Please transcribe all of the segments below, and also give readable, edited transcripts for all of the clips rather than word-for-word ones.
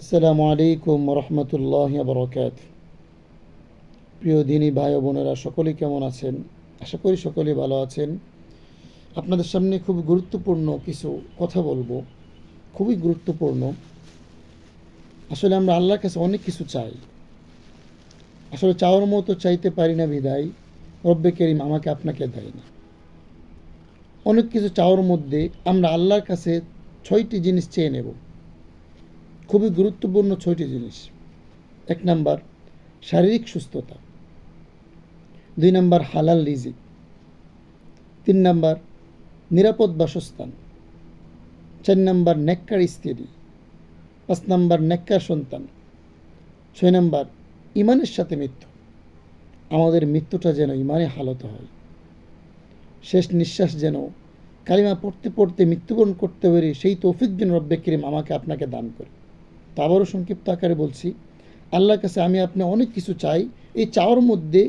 আসসালামু আলাইকুম রহমতুল্লাহ বরকাত। প্রিয় দিনী ভাই ও বোনেরা, সকলেই কেমন আছেন? আশা করি সকলেই ভালো আছেন। আপনাদের সামনে খুব গুরুত্বপূর্ণ কিছু কথা বলবো, খুবই গুরুত্বপূর্ণ। আসলে আমরা আল্লাহর কাছে অনেক কিছু চাই, আসলে চাওয়ার মতো চাইতে পারি না বিদায় রব্বে করিম আমাকে আপনাকে দেয় না। অনেক কিছু চাওয়ার মধ্যে আমরা আল্লাহর কাছে 6টি জিনিস চেয়ে নেব, খুবই গুরুত্বপূর্ণ 6টি জিনিস। 1 নাম্বার শারীরিক সুস্থতা, 2 নাম্বার হালাল রিজিক, 3 নাম্বার নিরাপদ বাসস্থান, 4 নাম্বার নেককার স্ত্রী, 5 নাম্বার নেককার সন্তান, 6 নাম্বার ইমানের সাথে মৃত্যু। আমাদের মৃত্যুটা যেন ইমানে হালত হয়, শেষ নিঃশ্বাস যেন কালিমা পড়তে পড়তে মৃত্যুবরণ করতে পারি, সেই তৌফিক যেন রব্বে করিম আমাকে আপনাকে দান করে। তো আবারও সংক্ষিপ্ত আকারে বলছি, আল্লাহর কাছে আমি আপনি অনেক কিছু চাই। এই চাওয়ার মধ্যে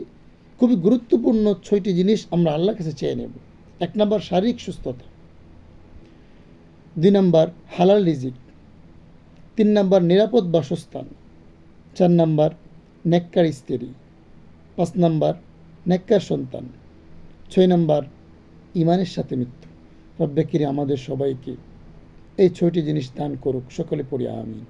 খুবই গুরুত্বপূর্ণ 6টি জিনিস আমরা আল্লাহর কাছে চেয়ে নেব। 1 নাম্বার শারীরিক সুস্থতা, 2 নাম্বার হালাল রিজিক, 3 নাম্বার নিরাপদ বাসস্থান, 4 নাম্বার নেককার স্ত্রী, 5 নাম্বার নেককার সন্তান, 6 নাম্বার ইমানের সাথে মৃত্যু। রব্বে করিম আমাদের সবাইকে এই 6টি জিনিস দান করুক। সকলে পড়ি আমিন।